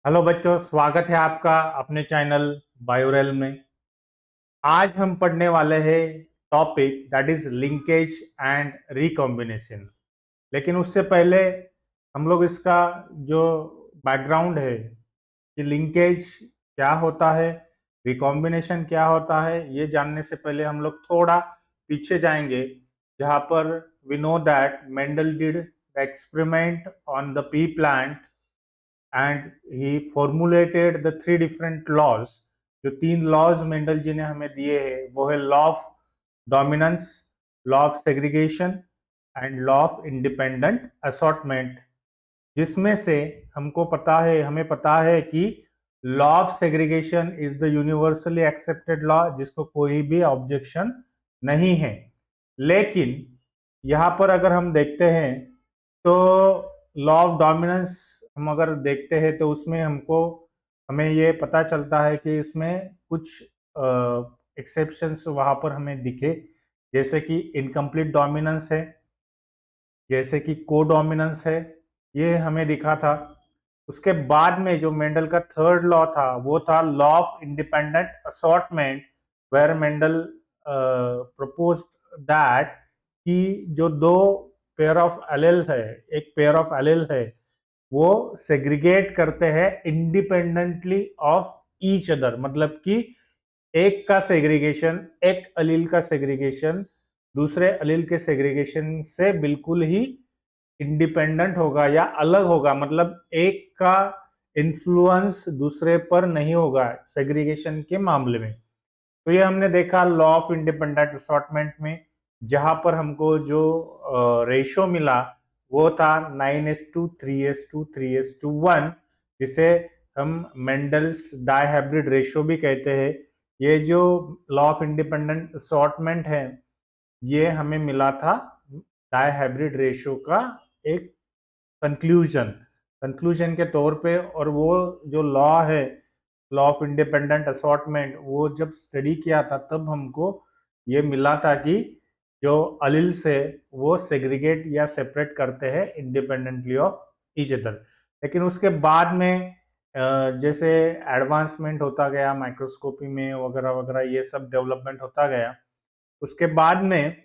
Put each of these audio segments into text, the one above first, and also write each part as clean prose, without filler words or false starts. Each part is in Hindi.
हेलो बच्चों, स्वागत है आपका अपने चैनल बायोरेल में। आज हम पढ़ने वाले हैं topic that is linkage and recombination. लेकिन उससे पहले हम लोग इसका जो बैकग्राउंड है कि लिंकेज क्या होता है, रिकॉम्बिनेशन क्या होता है, ये जानने से पहले हम लोग थोड़ा पीछे जाएंगे, जहाँ पर we know that Mendel did the experiment on the pea plant and he formulated the three different laws. जो तीन लॉज मेंडल जी ने हमें दिए हैं वो है law of dominance, law of segregation and law of independent assortment. जिसमें से हमें पता है कि law of segregation is the universally accepted law, जिसको कोई भी ऑब्जेक्शन नहीं है। लेकिन यहाँ पर अगर हम देखते हैं तो लॉ ऑफ डोमिनेंस हम अगर देखते हैं तो उसमें हमें ये पता चलता है कि इसमें कुछ एक्सेप्शंस वहां पर हमें दिखे, जैसे कि इनकम्प्लीट डोमिनेंस है, जैसे कि को डोमिनेंस है, ये हमें दिखा था। उसके बाद में जो मेंडल का थर्ड लॉ था वो था law of independent assortment, where Mendel propose that कि जो दो पेयर ऑफ एलेल है, एक पेयर ऑफ एलेल है, वो सेग्रीगेट करते हैं इंडिपेंडेंटली ऑफ ईच अदर। मतलब कि एक का सेग्रीगेशन, एक अलील का सेग्रीगेशन दूसरे अलील के सेग्रीगेशन से बिल्कुल ही इंडिपेंडेंट होगा या अलग होगा। मतलब एक का इन्फ्लुएंस दूसरे पर नहीं होगा सेग्रीगेशन के मामले में। तो ये हमने देखा लॉ ऑफ इंडिपेंडेंट असॉर्टमेंट में, जहां पर हमको जो रेशो मिला वो था 9:3:3:1, 3:1, जिसे हम मेंडल्स डायहाइब्रिड रेशो भी कहते हैं। ये जो लॉ ऑफ इंडिपेंडेंट असॉर्टमेंट है ये हमें मिला था डायहाइब्रिड रेशो का एक कंक्लूजन कंक्लूजन के तौर पे। और वो जो लॉ है, लॉ ऑफ इंडिपेंडेंट असॉर्टमेंट, वो जब स्टडी किया था तब हमको ये मिला था कि जो अलिल्स है वो सेग्रीगेट या सेपरेट करते हैं इंडिपेंडेंटली ऑफ ईच अदर। लेकिन उसके बाद में जैसे एडवांसमेंट होता गया माइक्रोस्कोपी में वगैरह वगैरह, ये सब डेवलपमेंट होता गया, उसके बाद में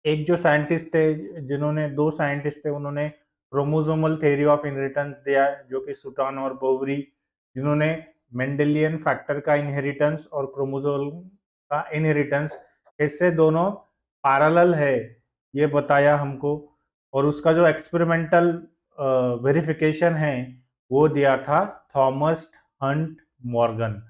एक जो साइंटिस्ट थे, जिन्होंने दो साइंटिस्ट थे, उन्होंने क्रोमोसोमल थ्योरी ऑफ इनहेरिटेंस दिया, जो कि सुटान और बोवरी, जिन्होंने मेंडेलियन फैक्टर का इनहेरिटेंस और क्रोमोसोम का इनहेरिटेंस कैसे दोनों पैरेलल है ये बताया हमको। और उसका जो एक्सपेरिमेंटल वेरिफिकेशन है वो दिया था थॉमस हंट मॉर्गन।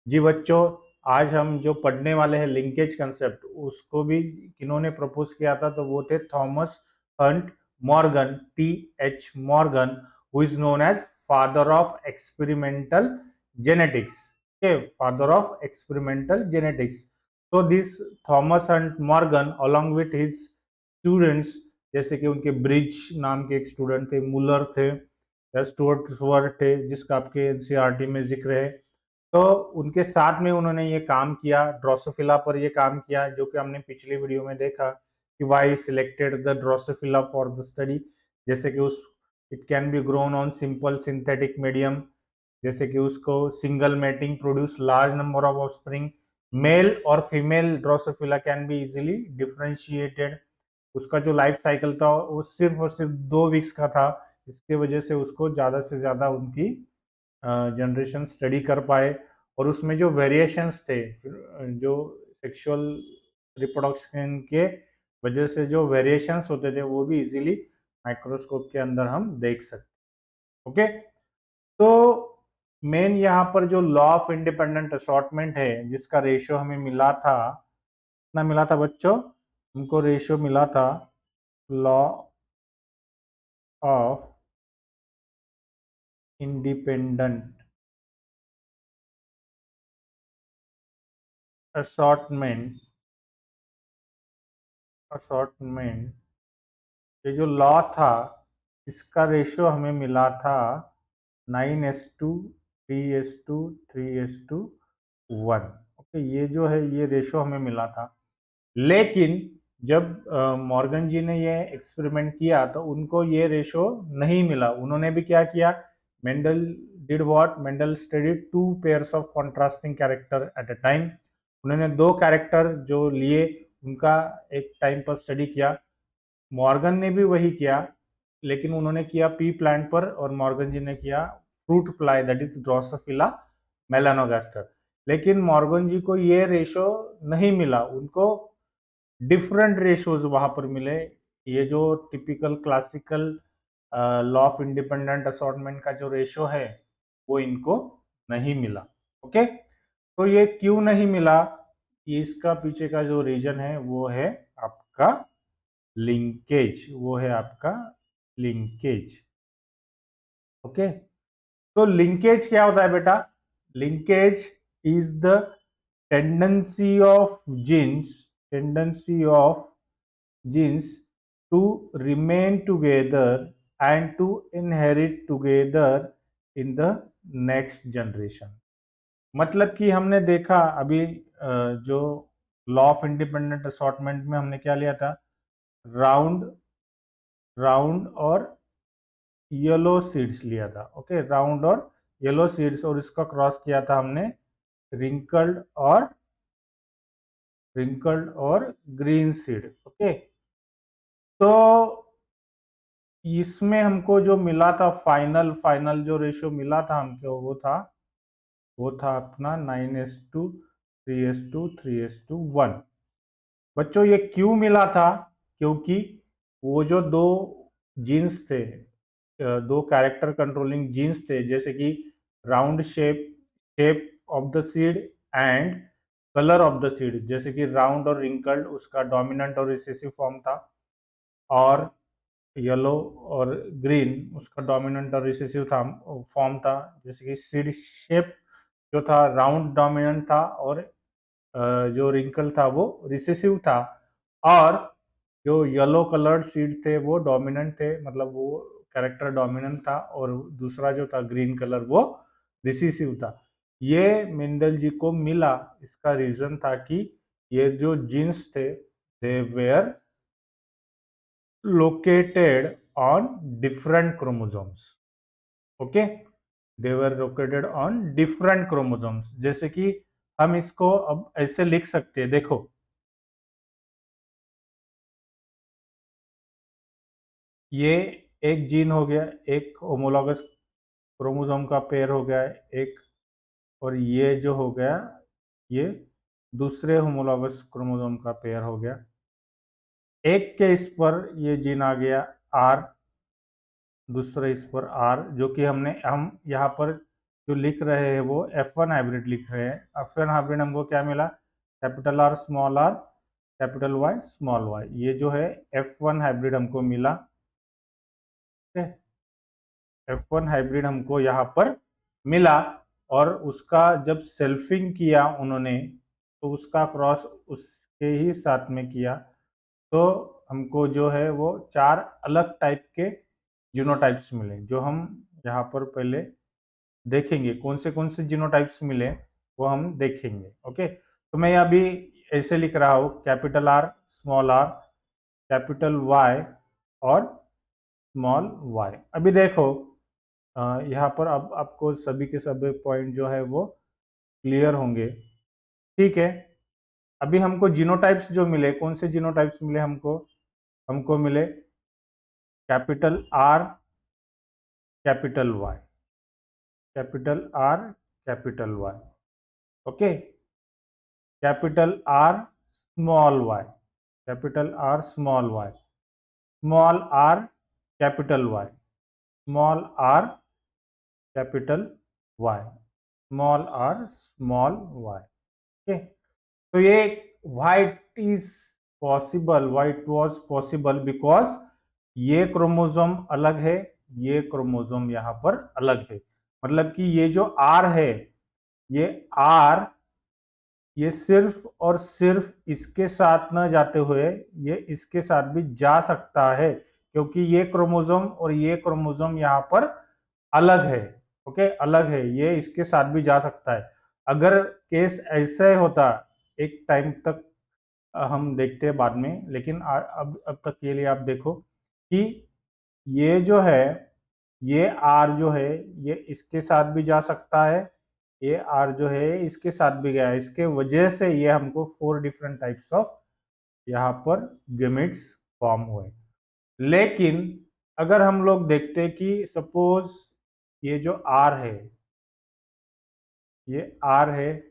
जी बच्चों, आज हम जो पढ़ने वाले हैं लिंकेज कंसेप्ट, उसको भी किन्होंने प्रपोज किया था तो वो थे Thomas Hunt Morgan, T.H. Morgan, who is known as father of experimental genetics. Okay, father of experimental genetics. तो this Thomas Hunt Morgan along with his students, जैसे कि उनके ब्रिज नाम के एक स्टूडेंट थे, मुलर थे, स्टुअर्ट स्वर्ट थे, जिसका आपके एनसीईआरटी में जिक्र है। तो उनके साथ में उन्होंने ये काम किया, ड्रोसोफिला पर ये काम किया, जो कि हमने पिछली वीडियो में देखा कि why selected the Drosophila for the study. जैसे कि उस it can be grown on simple synthetic medium, जैसे कि उसको single mating produce large number of offspring, male और female Drosophila can be easily differentiated. उसका जो लाइफ साइकिल था वो सिर्फ और सिर्फ 2 वीक्स का था, इसके वजह से उसको ज़्यादा से ज़्यादा उनकी जनरेशन स्टडी कर पाए। और उसमें जो वेरिएशंस थे, जो सेक्सुअल रिप्रोडक्शन के वजह से जो वेरिएशंस होते थे वो भी इजीली माइक्रोस्कोप के अंदर हम देख सकते। ओके, तो मेन यहाँ पर जो लॉ ऑफ इंडिपेंडेंट असॉर्टमेंट है, जिसका रेशियो हमें मिला था, कितना मिला था बच्चों? हमको रेशियो मिला था law of independent assortment assortment ये जो लॉ था इसका रेशियो हमें मिला था 9:3:1। ओके, ये जो है ये रेशियो हमें मिला था। लेकिन जब मॉर्गन जी ने ये एक्सपेरिमेंट किया तो उनको ये रेशियो नहीं मिला। उन्होंने भी क्या किया, Mendel did what, Mendel studied two pairs of contrasting character at a time. उन्होंने दो कैरेक्टर जो लिए उनका एक टाइम पर स्टडी किया। मॉर्गन ने भी वही किया, लेकिन उन्होंने किया पी प्लांट पर और मॉर्गन जी ने किया fruit fly that is Drosophila melanogaster. लेकिन मॉर्गन जी को ये रेशो नहीं मिला, उनको डिफरेंट रेशोज वहां पर मिले। ये जो typical classical law of independent assortment का जो रेशो है वो इनको नहीं मिला। ओके, तो ये क्यों नहीं मिला, इसका पीछे का जो रीजन है वो है आपका लिंकेज, वो है आपका लिंकेज। ओके, तो लिंकेज क्या होता है बेटा? Linkage is the tendency of genes, tendency of genes to remain together and to inherit together in the next generation. मतलब कि हमने देखा अभी जो लॉ ऑफ इंडिपेंडेंट असॉर्टमेंट में हमने क्या लिया था, राउंड राउंड और येलो सीड्स लिया था। ओके, राउंड और येलो सीड्स, और इसका क्रॉस किया था हमने रिंकल्ड और ग्रीन सीड। ओके, तो इसमें हमको जो मिला था फाइनल फाइनल जो रेशियो मिला था हमको, वो था अपना 9:3:1। 3:1। बच्चों ये क्यों मिला था? क्योंकि वो जो दो जीन्स थे, दो कैरेक्टर कंट्रोलिंग जीन्स थे, जैसे कि round shape of the seed and colour of the seed, जैसे कि राउंड और रिंकल्ड उसका डोमिनेंट और रिसेसिव फॉर्म था, और येलो और ग्रीन उसका डोमिनेंट और रिसेसिव था फॉर्म था। जैसे कि सीड शेप जो था राउंड डोमिनेंट था, और जो रिंकल था वो रिसेसिव था, और जो येलो कलर्ड सीड थे वो डोमिनेंट थे, मतलब वो कैरेक्टर डोमिनेंट था, और दूसरा जो था ग्रीन कलर वो रिसेसिव था। ये मेंडल जी को मिला, इसका रीजन था कि ये जो जीन्स थे they were located on different chromosomes. Okay, they were located on different chromosomes. जैसे कि हम इसको अब ऐसे लिख सकते हैं, देखो ये एक जीन हो गया, एक होमोलॉगस क्रोमोसोम का पेयर हो गया एक, और ये जो हो गया ये दूसरे होमोलॉगस क्रोमोसोम का पेयर हो गया। एक के इस पर ये जीन आ गया आर, दूसरा इस पर आर, जो कि हम यहाँ पर जो लिख रहे हैं वो F1 हाइब्रिड लिख रहे हैं। F1 हाइब्रिड हमको क्या मिला? Capital R capital Y small Y, ये जो है F1 हाइब्रिड हमको मिला। F1 हाइब्रिड हमको यहाँ पर मिला, और उसका जब सेल्फिंग किया उन्होंने तो उसका क्रॉस उसके ही साथ में किया, तो हमको जो है वो चार अलग टाइप के जीनोटाइप्स मिले, जो हम यहाँ पर पहले देखेंगे कौन से जीनोटाइप्स मिले वो हम देखेंगे। ओके, तो मैं अभी ऐसे लिख रहा हूँ कैपिटल आर, कैपिटल वाई और स्मॉल वाई। अभी देखो यहाँ पर अब आपको सभी के सभी पॉइंट जो है वो क्लियर होंगे। ठीक है, अभी हमको जीनोटाइप्स जो मिले, कौन से जीनोटाइप्स मिले हमको? हमको मिले capital R, capital Y, capital R, capital Y. Okay, capital R small Y, capital R small Y, small R capital Y, small R capital Y, small R small Y. Okay, तो ये white is possible, white was possible because ये क्रोमोसोम अलग है, ये क्रोमोसोम यहाँ पर अलग है। मतलब कि ये जो आर है, ये आर ये सिर्फ और सिर्फ इसके साथ न जाते हुए ये इसके साथ भी जा सकता है, क्योंकि ये क्रोमोसोम और ये क्रोमोसोम यहाँ पर अलग है। ओके, अलग है, ये इसके साथ भी जा सकता है। अगर केस ऐसे होता, एक टाइम तक हम देखते हैं बाद में, लेकिन अब तक के लिए आप देखो कि ये जो है ये आर जो है ये इसके साथ भी जा सकता है, ये आर जो है इसके साथ भी गया है। इसके वजह से ये हमको 4 डिफरेंट टाइप्स ऑफ यहाँ पर गेमेट्स फॉर्म हुए। लेकिन अगर हम लोग देखते हैं कि सपोज ये जो आर है, ये आर है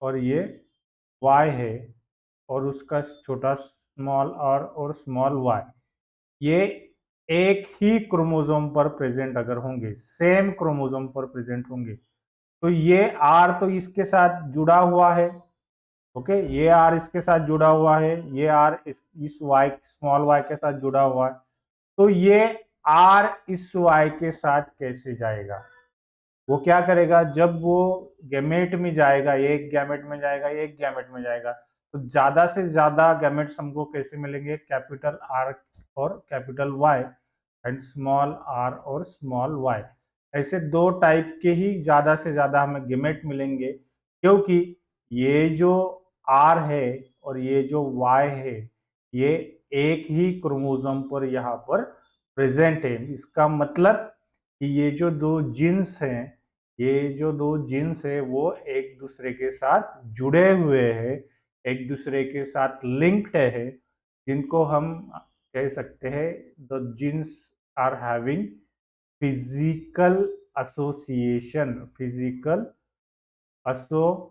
और ये वाई है और उसका छोटा स्मॉल आर और स्मॉल वाई, ये एक ही क्रोमोसोम पर प्रेजेंट अगर होंगे, सेम क्रोमोसोम पर प्रेजेंट होंगे, तो ये आर तो इसके साथ जुड़ा हुआ है। ओके, ये आर इसके साथ जुड़ा हुआ है, ये आर इस वाई स्मॉल वाई के साथ जुड़ा हुआ है। तो ये आर इस वाई के साथ कैसे जाएगा? वो क्या करेगा, जब वो गैमेट में जाएगा, एक गैमेट में जाएगा, एक गैमेट में जाएगा, तो ज्यादा से ज्यादा गैमेट्स हमको कैसे मिलेंगे? कैपिटल आर और capital Y and small R और स्मॉल वाई, ऐसे दो टाइप के ही ज्यादा से ज्यादा हमें गैमेट मिलेंगे। क्योंकि ये जो आर है और ये जो वाई है, ये एक ही क्रोमोसोम पर यहाँ पर प्रेजेंट है। इसका मतलब कि ये जो दो जीन्स हैं, ये जो दो जीन्स है वो एक दूसरे के साथ जुड़े हुए हैं, एक दूसरे के साथ लिंक्ड है, जिनको हम कह सकते हैं the genes are having physical association. Physical association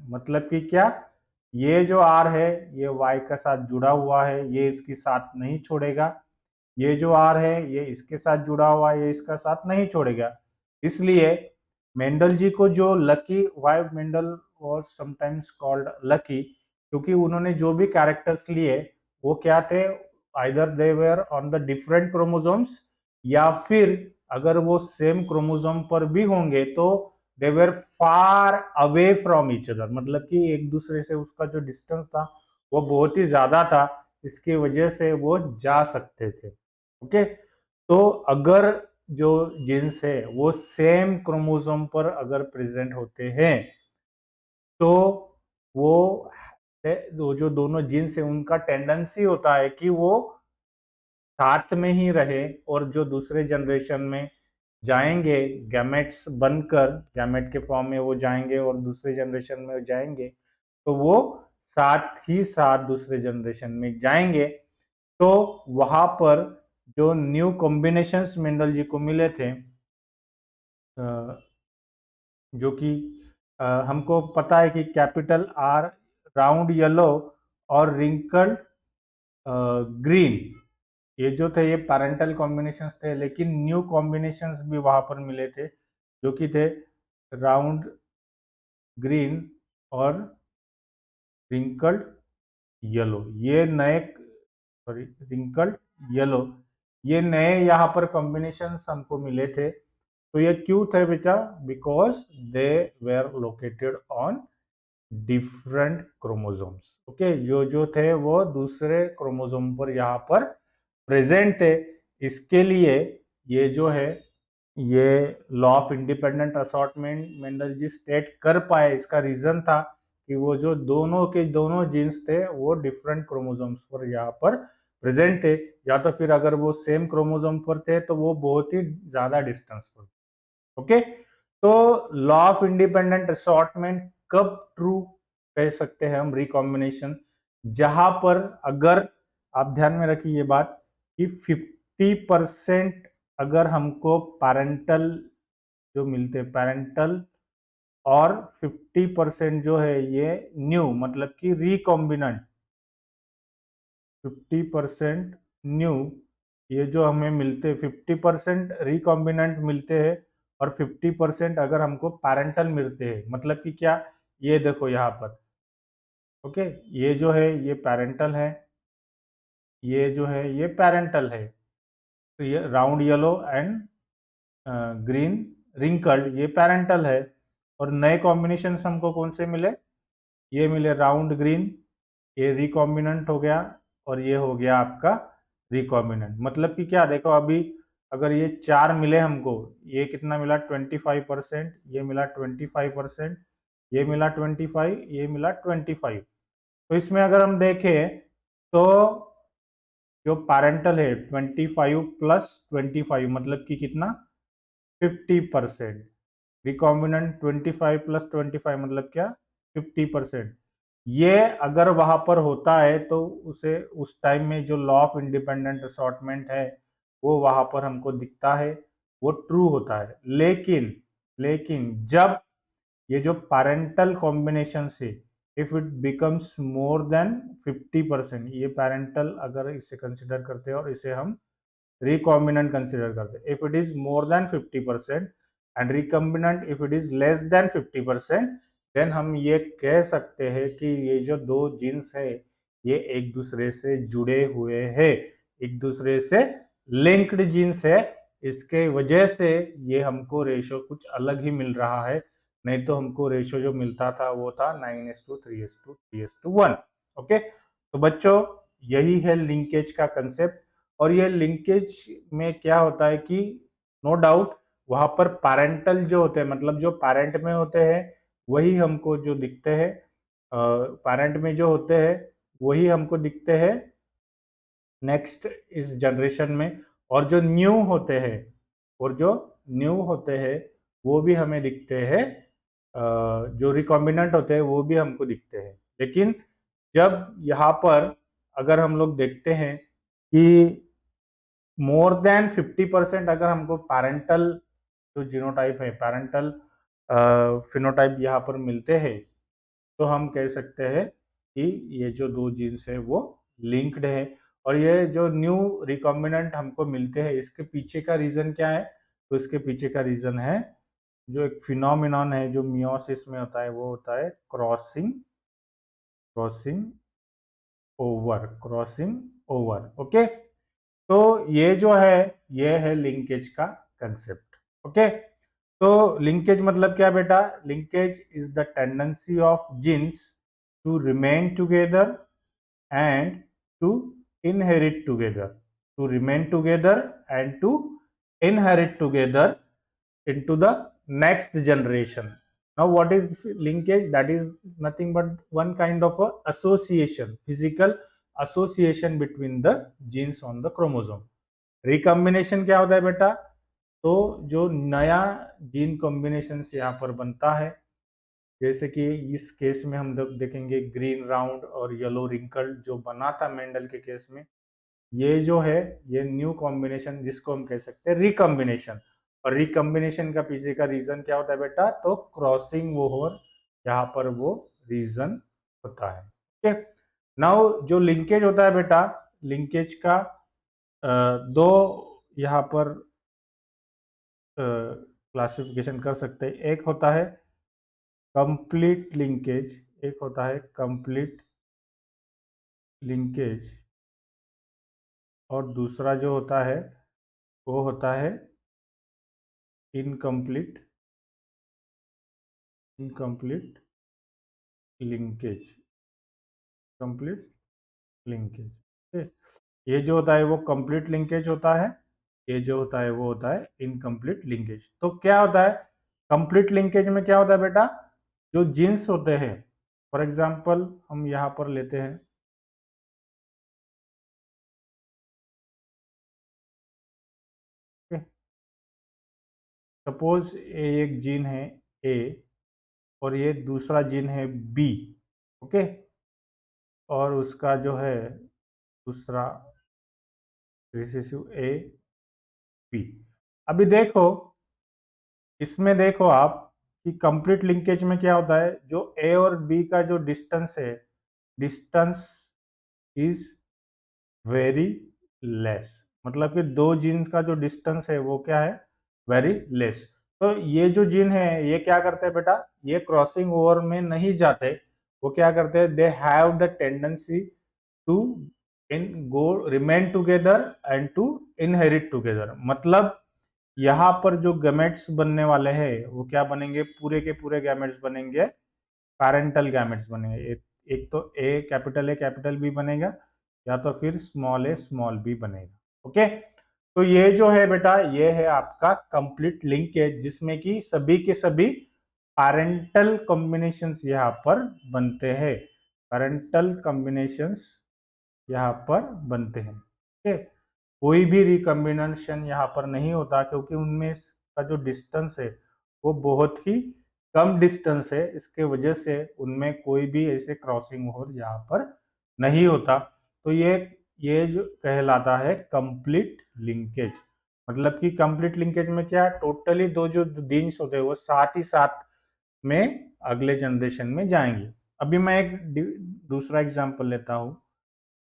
मतलब कि क्या? ये जो आर है ये वाई के साथ जुड़ा हुआ है, ये इसके साथ नहीं छोड़ेगा। ये जो आर है ये इसके साथ जुड़ा हुआ है, ये इसका साथ नहीं छोड़ेगा। इसलिए मेंडल जी को जो lucky, why Mendel was sometimes called lucky, क्योंकि उन्होंने जो भी कैरेक्टर्स लिए वो क्या थे? Either they were on the different chromosomes, या फिर अगर वो सेम क्रोमोसोम पर भी होंगे तो they were far away from each other, मतलब कि एक दूसरे से उसका जो डिस्टेंस था वो बहुत ही ज्यादा था, इसकी वजह से वो जा सकते थे। ओके, तो अगर जो जीन्स है वो सेम क्रोमोसोम पर अगर प्रेजेंट होते हैं तो वो वो जो दोनों जीन्स है उनका टेंडेंसी होता है कि वो साथ में ही रहे, और जो दूसरे जनरेशन में जाएंगे गैमेट्स बनकर, गैमेट के फॉर्म में वो जाएंगे और दूसरे जनरेशन में जाएंगे, तो वो साथ ही साथ दूसरे जनरेशन में जाएंगे। तो वहां पर जो न्यू कॉम्बिनेशंस मेंडल जी को मिले थे, जो कि हमको पता है कि कैपिटल आर राउंड येलो और रिंकल्ड ग्रीन, ये जो थे ये पैरेंटल कॉम्बिनेशंस थे, लेकिन न्यू कॉम्बिनेशंस भी वहां पर मिले थे जो कि थे राउंड ग्रीन और रिंकल्ड येलो। ये नए, सॉरी, रिंकल्ड येलो, ये नए यहाँ पर कॉम्बिनेशंस हमको मिले थे। तो ये क्यों थे बेटा? Because they were located on different chromosomes. Okay, जो जो थे वो दूसरे क्रोमोसोम पर यहाँ पर प्रेजेंट है। इसके लिए ये जो है ये law of independent assortment Mendel ji state कर पाए, इसका रीजन था कि वो जो दोनों के दोनों जीन्स थे वो डिफरेंट क्रोमोसोम्स पर यहाँ पर प्रेजेंट थे, या तो फिर अगर वो सेम क्रोमोसोम पर थे तो वो बहुत ही ज्यादा डिस्टेंस पर। ओके, तो लॉ ऑफ इंडिपेंडेंट असॉर्टमेंट कब ट्रू कह सकते हैं हम? रिकॉम्बिनेशन, जहां पर अगर आप ध्यान में रखिए ये बात कि 50% अगर हमको पैरेंटल जो मिलते हैं पैरेंटल, और 50% जो है ये न्यू, मतलब कि रिकॉम्बिनेंट, 50% न्यू, ये जो हमें मिलते हैं 50% रिकॉम्बिनेंट मिलते हैं और 50% अगर हमको पैरेंटल मिलते हैं, मतलब कि क्या? ये देखो यहाँ पर, ओके, ये जो है ये पैरेंटल है, ये जो है ये पैरेंटल है, तो ये round yellow and green wrinkled ये पैरेंटल है। और नए कॉम्बिनेशन हमको कौन से मिले? ये मिले राउंड ग्रीन, ये रिकॉम्बिनेंट हो गया, और ये हो गया आपका रिकॉम्बिनेंट। मतलब कि क्या, देखो अभी अगर ये चार मिले हमको, ये कितना मिला? 25%, ये मिला 25%, ये मिला 25, ये मिला 25। तो इसमें अगर हम देखें तो जो पैरेंटल है 25 प्लस 25 मतलब कि कितना 50%। रिकॉम्बिनेंट 25 प्लस 25 मतलब क्या 50%। ये अगर वहां पर होता है तो उसे उस टाइम में जो लॉ ऑफ इंडिपेंडेंट असॉर्टमेंट है वो वहां पर हमको दिखता है, वो ट्रू होता है। लेकिन लेकिन जब ये जो पैरेंटल कॉम्बिनेशन से if it becomes more than 50%, ये पैरेंटल अगर इसे कंसिडर करते हैं और इसे हम recombinant consider करते हैं। if it is more than 50% and recombinant if it is less than 50%, then हम ये कह सकते हैं कि ये जो दो जीन्स है ये एक दूसरे से जुड़े हुए हैं, एक दूसरे से लिंक्ड जीन्स है। इसके वजह से ये हमको रेशो कुछ अलग ही मिल रहा है, नहीं तो हमको रेशो जो मिलता था वो था 9:3:3:1। ओके, तो बच्चों यही है लिंकेज का कंसेप्ट। और ये लिंकेज में क्या होता है कि नो डाउट वहां पर पैरेंटल जो होते हैं, मतलब जो पैरेंट में होते हैं वही हमको जो दिखते हैं, पैरेंट में जो होते हैं वही हमको दिखते हैं नेक्स्ट इस जनरेशन में। और जो न्यू होते हैं, और जो न्यू होते हैं वो भी हमें दिखते हैं, जो रिकॉम्बिनेंट होते हैं वो भी हमको दिखते हैं। लेकिन जब यहाँ पर अगर हम लोग देखते हैं कि मोर देन 50% अगर हमको पैरेंटल जो जीनोटाइप है, पैरेंटल फिनोटाइप यहाँ पर मिलते हैं, तो हम कह सकते हैं कि ये जो दो जीन्स है वो लिंक्ड है। और ये जो न्यू रिकॉम्बिनेंट हमको मिलते हैं इसके पीछे का रीजन क्या है, तो इसके पीछे का रीजन है जो एक फिनोमिनॉन है जो मियोसिस में होता है, वो होता है crossing crossing crossing over. Okay, तो ये जो है ये है लिंकेज का कंसेप्ट। ओके, तो लिंकेज मतलब क्या बेटा, linkage is the tendency of genes to remain together and to inherit together, to remain together and to inherit together into the next generation. Now what is linkage? That is nothing but one kind of a association, physical association between the genes on the chromosome. Recombination क्या होता है बेटा, तो जो नया जीन कॉम्बिनेशन यहाँ पर बनता है, जैसे कि इस केस में हम देखेंगे ग्रीन राउंड और येलो रिंकल जो बना था मेंडल के केस में, ये जो है ये न्यू कॉम्बिनेशन जिसको हम कह सकते हैं रिकॉम्बिनेशन। और रिकॉम्बिनेशन का पीछे का रीजन क्या होता है बेटा, तो क्रॉसिंग ओवर यहाँ पर वो रीजन होता है। ठीक है, नाउ जो लिंकेज होता है बेटा, लिंकेज का दो यहाँ पर क्लासिफिकेशन कर सकते हैं। एक होता है कंप्लीट लिंकेज, एक होता है कंप्लीट लिंकेज, और दूसरा जो होता है वो होता है incomplete incomplete linkage, complete linkage. ये जो होता है वो कंप्लीट लिंकेज होता है, ये जो होता है वो होता है इनकम्प्लीट लिंकेज। तो क्या होता है कंप्लीट लिंकेज में, क्या होता है बेटा, जो जीन्स होते हैं, फॉर एग्जांपल हम यहाँ पर लेते हैं, सपोज एक जीन है ए और ये दूसरा जीन है बी। ओके, और उसका जो है दूसरा रिसेसिव ए बी। अभी देखो इसमें देखो आप कि कंप्लीट लिंकेज में क्या होता है, जो ए और बी का जो डिस्टेंस है, डिस्टेंस इज वेरी लेस, मतलब कि दो जीन का जो डिस्टेंस है वो क्या है, वेरी लेस। तो ये जो जीन है ये क्या करते हैं बेटा, ये क्रॉसिंग ओवर में नहीं जाते, वो क्या करते हैं, they have the tendency to in go remain together and to inherit together. मतलब यहाँ पर जो गैमेट्स बनने वाले हैं वो क्या बनेंगे, पूरे के पूरे गैमेट्स बनेंगे, पैरेंटल गैमेट्स बनेंगे। एक तो ए कैपिटल बी बनेगा, या तो फिर स्मॉल बी बनेगा। ओके, तो ये जो है बेटा ये है आपका कंप्लीट लिंकेज, जिसमें कि सभी के सभी पैरेंटल कॉम्बिनेशंस यहाँ पर बनते हैं, पैरेंटल कॉम्बिनेशंस यहाँ पर बनते हैं। ओके, कोई भी रिकॉम्बिनेशन यहाँ पर नहीं होता क्योंकि उनमें का जो डिस्टेंस है वो बहुत ही कम डिस्टेंस है, इसके वजह से उनमें कोई भी ऐसे क्रॉसिंग ओवर यहाँ पर नहीं होता। तो ये जो कहलाता है कंप्लीट लिंकेज। मतलब कि कंप्लीट लिंकेज में क्या, टोटली दो जो जीन्स होते हैं वो साथ ही साथ में अगले जनरेशन में जाएंगे। अभी मैं एक दूसरा एग्जांपल लेता हूँ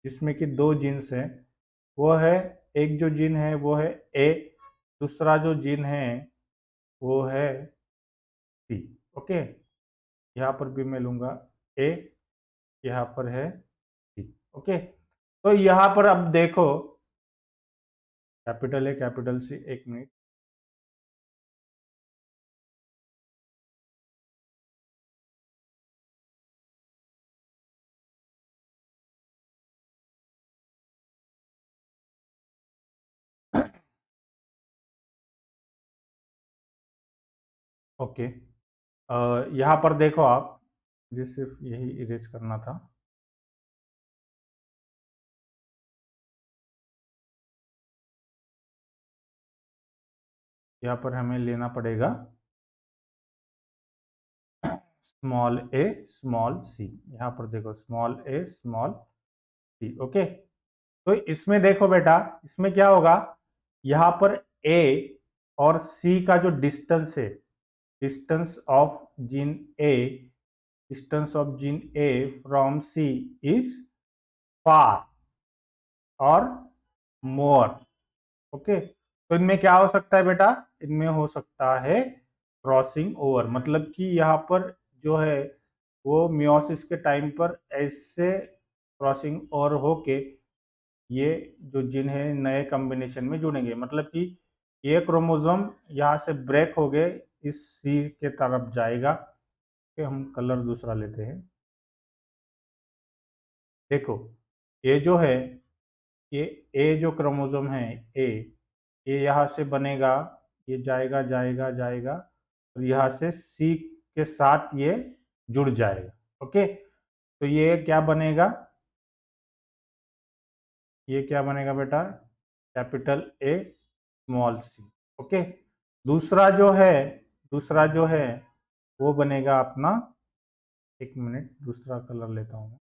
जिसमें कि दो जीन्स है। वो है, एक जो जीन है वो है ए, दूसरा जो जीन है वो है सी। ओके, यहाँ पर भी मैं लूंगा ए, यहाँ पर है सी। ओके, तो यहाँ पर अब देखो, कैपिटल ए कैपिटल सी, एक मिनट। ओके, यहाँ पर देखो आप, मुझे सिर्फ यही इरेज करना था। यहाँ पर हमें लेना पड़ेगा स्मॉल ए स्मॉल सी। यहाँ पर देखो स्मॉल ए स्मॉल सी। ओके, तो इसमें देखो बेटा, इसमें क्या होगा, यहाँ पर ए और सी का जो डिस्टेंस है, distance of gene A, distance of gene A from C is far और मोर। ओके, तो इनमें क्या हो सकता है बेटा, इनमें हो सकता है क्रॉसिंग ओवर। मतलब कि यहाँ पर जो है वो मियोसिस के टाइम पर ऐसे क्रॉसिंग ओवर होके ये जो जीन है नए कॉम्बिनेशन में जुड़ेंगे। मतलब कि ये क्रोमोसोम यहाँ से ब्रेक हो गए, इस सी के तरफ जाएगा। कि हम कलर दूसरा लेते हैं। देखो, ये जो है, ये ए जो क्रोमोसोम है ए, ये यहाँ से बनेगा, ये जाएगा जाएगा जाएगा और यहाँ से सी के साथ ये जुड़ जाएगा। ओके, तो ये क्या बनेगा, ये क्या बनेगा बेटा, capital A small C. Okay, दूसरा जो है, दूसरा जो है वो बनेगा अपना, एक मिनट दूसरा कलर लेता हूँ,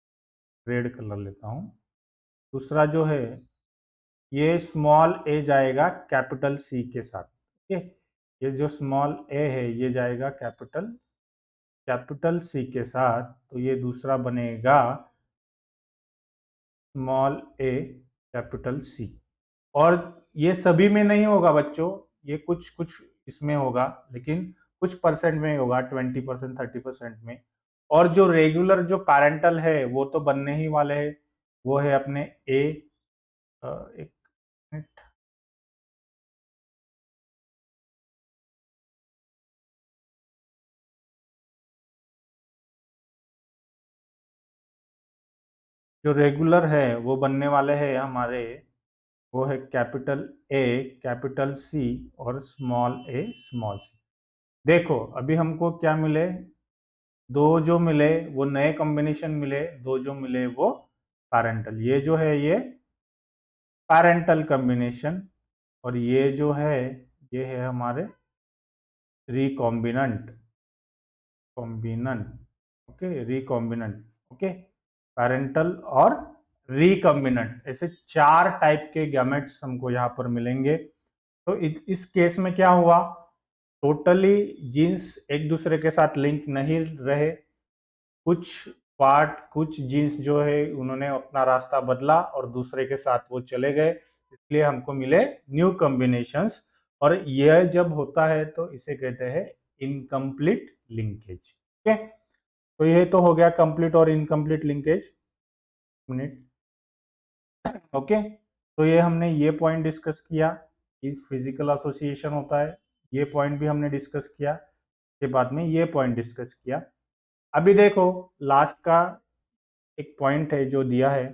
रेड कलर लेता हूँ। दूसरा जो है ये स्मॉल ए जाएगा कैपिटल सी के साथ। ओके, ये जो स्मॉल ए है ये जाएगा कैपिटल कैपिटल सी के साथ, तो ये दूसरा बनेगा स्मॉल ए कैपिटल सी। और ये सभी में नहीं होगा बच्चों, ये कुछ कुछ इसमें होगा, लेकिन कुछ परसेंट में होगा, 20%, 30% में। और जो रेगुलर जो पैरेंटल है वो तो बनने ही वाले हैं, वो है अपने ए, एक मिनट, जो रेगुलर है वो बनने वाले हैं हमारे, वो है कैपिटल ए कैपिटल सी और स्मॉल ए स्मॉल सी। देखो अभी हमको क्या मिले, दो जो मिले वो नए कॉम्बिनेशन मिले, दो जो मिले वो पैरेंटल। ये जो है ये पैरेंटल कॉम्बिनेशन, और ये जो है ये है हमारे recombinant, combinant. Okay, recombinant. Okay, parental और रिकॉम्बिनेंट, ऐसे चार टाइप के गैमेट्स हमको यहाँ पर मिलेंगे। तो इस केस में क्या हुआ, टोटली जीन्स एक दूसरे के साथ लिंक नहीं रहे, कुछ पार्ट कुछ जीन्स जो है उन्होंने अपना रास्ता बदला और दूसरे के साथ वो चले गए, इसलिए हमको मिले न्यू कॉम्बिनेशंस। और यह जब होता है तो इसे कहते हैं इनकम्प्लीट लिंकेज। ठीक है, तो ये तो हो गया कंप्लीट और इनकम्प्लीट लिंकेज। मिनट। ओके, तो ये हमने ये पॉइंट डिस्कस किया कि फिजिकल एसोसिएशन होता है, ये पॉइंट भी हमने डिस्कस किया, के बाद में ये पॉइंट डिस्कस किया। अभी देखो लास्ट का एक पॉइंट है जो दिया है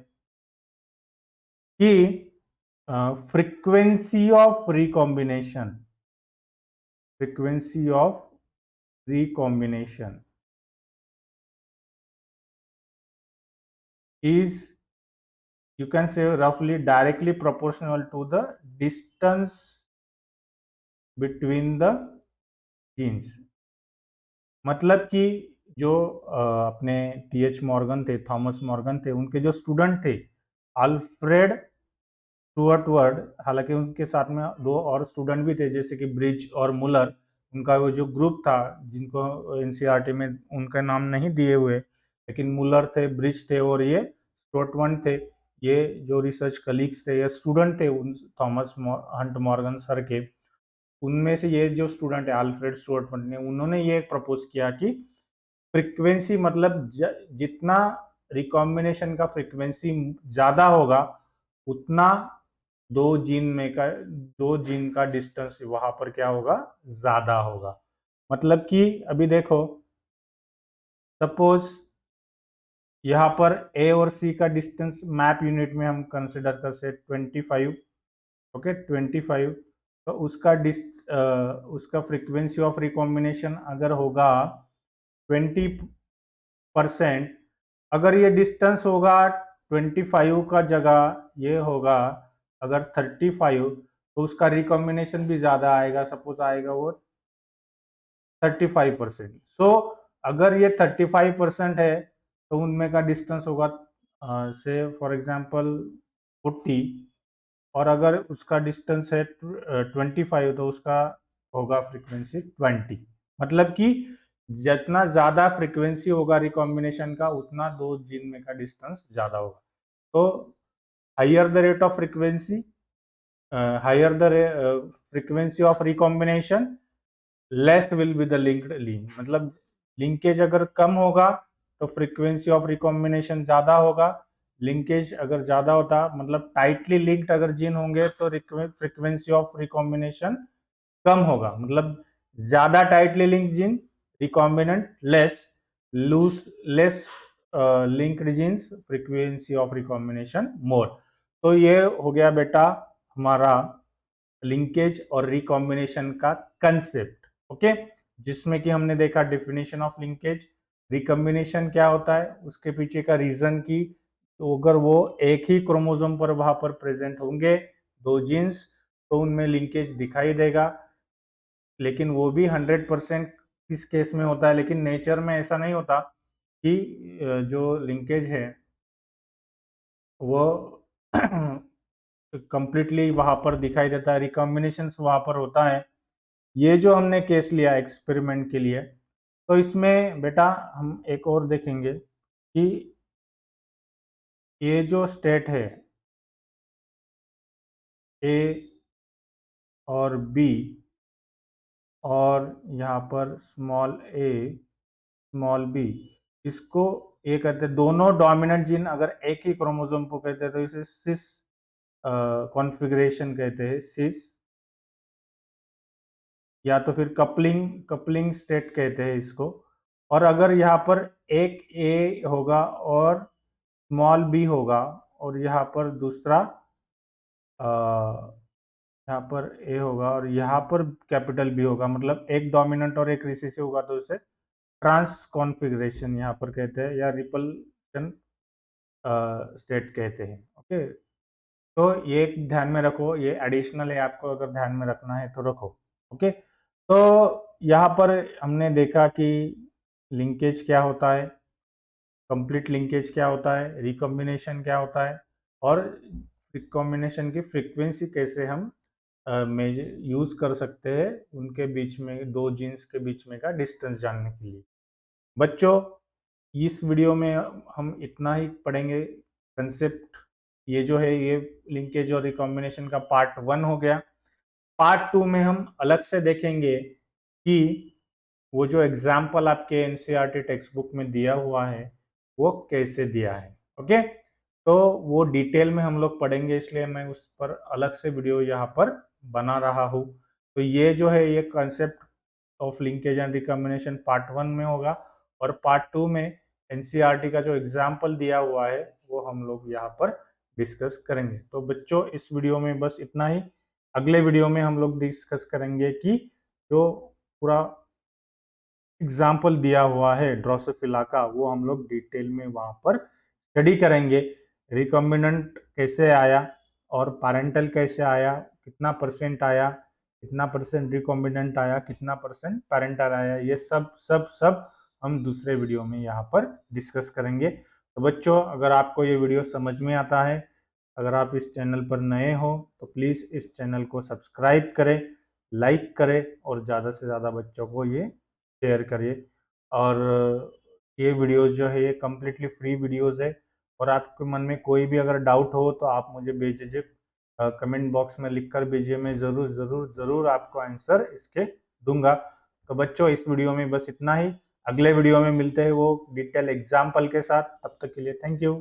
कि frequency of recombination, frequency of recombination is you can say roughly directly proportional to the distance between the genes. मतलब कि जो अपने टीएच मॉर्गन थे, थॉमस मॉर्गन थे, उनके जो स्टूडेंट थे अल्फ्रेड स्टुअर्ट वर्ड, हालांकि उनके साथ में दो और स्टूडेंट भी थे जैसे कि ब्रिज और मुलर, उनका वो जो ग्रुप था जिनको एनसीईआरटी में उनका नाम नहीं दिए हुए, लेकिन मुलर थे, ब्रिज थे और ये स्टुअर्ट वर्ड थे। ये जो रिसर्च कलीग्स थे या स्टूडेंट थे उन थॉमस हंट मॉर्गन सर के, उनमें से ये जो स्टूडेंट है अल्फ्रेड स्टुअर्ट वर्ड ने, उन्होंने ये प्रपोज किया कि फ्रीक्वेंसी मतलब जितना रिकॉम्बिनेशन का फ्रीक्वेंसी ज्यादा होगा उतना दो जीन का डिस्टेंस वहां पर क्या होगा, ज्यादा होगा। मतलब कि अभी देखो, सपोज यहाँ पर ए और सी का डिस्टेंस मैप यूनिट में हम कंसिडर कर से 25, ओके 25, तो उसका फ्रीक्वेंसी ऑफ रिकॉम्बिनेशन अगर होगा 20%, अगर ये डिस्टेंस होगा 25 का जगह ये होगा अगर 35, तो उसका रिकॉम्बिनेशन भी ज्यादा आएगा, सपोज आएगा वो 35%। सो अगर ये 35% है तो उनमें का डिस्टेंस होगा से फॉर एग्जांपल 40, और अगर उसका डिस्टेंस है 25 तो उसका होगा फ्रीक्वेंसी 20। मतलब कि जितना ज्यादा फ्रीक्वेंसी होगा रिकॉम्बिनेशन का उतना दो जीन में का डिस्टेंस ज्यादा होगा। तो higher the rate of frequency, higher the frequency of recombination, less will be the linked lean. मतलब लिंकेज अगर कम होगा तो फ्रीक्वेंसी ऑफ रिकॉम्बिनेशन ज्यादा होगा, लिंकेज अगर ज्यादा होता मतलब टाइटली लिंक्ड अगर जीन होंगे तो फ्रीक्वेंसी ऑफ रिकॉम्बिनेशन कम होगा। मतलब ज्यादा tightly linked gene recombinant less, loose less linked genes frequency of recombination more. तो ये हो गया बेटा हमारा लिंकेज और रिकॉम्बिनेशन का कंसेप्ट, ओके, जिसमें कि हमने देखा डेफिनेशन ऑफ लिंकेज, रिकॉम्बिनेशन क्या होता है, उसके पीछे का रीजन की, तो अगर वो एक ही क्रोमोसोम पर वहां पर प्रेजेंट होंगे दो जीन्स तो उनमें लिंकेज दिखाई देगा, लेकिन वो भी 100% किस केस में होता है, लेकिन नेचर में ऐसा नहीं होता कि जो लिंकेज है वो कंप्लीटली वहां पर दिखाई देता है, रिकॉम्बिनेशन वहां पर होता है। ये जो हमने केस लिया एक्सपेरिमेंट के लिए, तो इसमें बेटा हम एक और देखेंगे कि ये जो स्टेट है ए और बी, और यहाँ पर स्मॉल ए स्मॉल बी, इसको ये कहते हैं दोनों डोमिनेंट जीन अगर एक ही क्रोमोसोम को कहते हैं तो इसे सिस कॉन्फ़िगरेशन कहते हैं, सिस, या तो फिर कपलिंग कपलिंग स्टेट कहते हैं इसको। और अगर यहाँ पर एक ए होगा और स्मॉल बी होगा और यहाँ पर दूसरा यहाँ पर ए होगा और यहाँ पर कैपिटल बी होगा, मतलब एक डोमिनेंट और एक रिसेसिव होगा तो उसे ट्रांस कॉन्फ़िगरेशन यहाँ पर कहते हैं या रिपल्शन स्टेट कहते हैं, ओके। तो ये ध्यान में रखो, ये एडिशनल है, आपको अगर ध्यान में रखना है तो रखो, ओके। तो यहाँ पर हमने देखा कि लिंकेज क्या होता है, कंप्लीट लिंकेज क्या होता है, रिकॉम्बिनेशन क्या होता है, और रिकॉम्बिनेशन की फ्रीक्वेंसी कैसे हम यूज कर सकते हैं उनके बीच में, दो जीन्स के बीच में का डिस्टेंस जानने के लिए। बच्चों इस वीडियो में हम इतना ही पढ़ेंगे कंसेप्ट। ये जो है ये लिंकेज और रिकॉम्बिनेशन का पार्ट 1 हो गया। पार्ट 2 में हम अलग से देखेंगे कि वो जो एग्जाम्पल आपके एनसीईआरटी टेक्स्ट बुक में दिया हुआ है वो कैसे दिया है, ओके। तो वो डिटेल में हम लोग पढ़ेंगे, इसलिए मैं उस पर अलग से वीडियो यहाँ पर बना रहा हूँ। तो ये जो है ये concept of linkage and recombination part 1 में होगा, और पार्ट 2 में एनसीईआरटी का जो एग्जाम्पल दिया हुआ है वो हम लोग यहाँ पर डिस्कस करेंगे। तो बच्चों इस वीडियो में बस इतना ही। अगले वीडियो में हम लोग डिस्कस करेंगे कि जो पूरा एग्जाम्पल दिया हुआ है ड्रोसोफिला का वो हम लोग डिटेल में वहां पर स्टडी करेंगे। रिकॉम्बिनेंट कैसे आया और पैरेंटल कैसे आया, कितना परसेंट आया, कितना परसेंट रिकॉम्बिनेंट आया, कितना परसेंट पैरेंटल आया, ये सब सब सब हम दूसरे वीडियो में यहाँ पर डिस्कस करेंगे। तो बच्चों, अगर आपको ये वीडियो समझ में आता है, अगर आप इस चैनल पर नए हो तो प्लीज़ इस चैनल को सब्सक्राइब करें, लाइक करें और ज़्यादा से ज़्यादा बच्चों को ये शेयर करिए। और ये वीडियोस जो है ये कम्प्लीटली फ्री वीडियोस है, और आपके मन में कोई भी अगर डाउट हो तो आप मुझे बेझिझक कमेंट बॉक्स में लिखकर भेजिए, मैं ज़रूर ज़रूर ज़रूर आपको आंसर इसके दूंगा। तो बच्चों, इस वीडियो में बस इतना ही। अगले वीडियो में मिलते हैं वो डिटेल एग्जाम्पल के साथ। तब तक के लिए थैंक यू।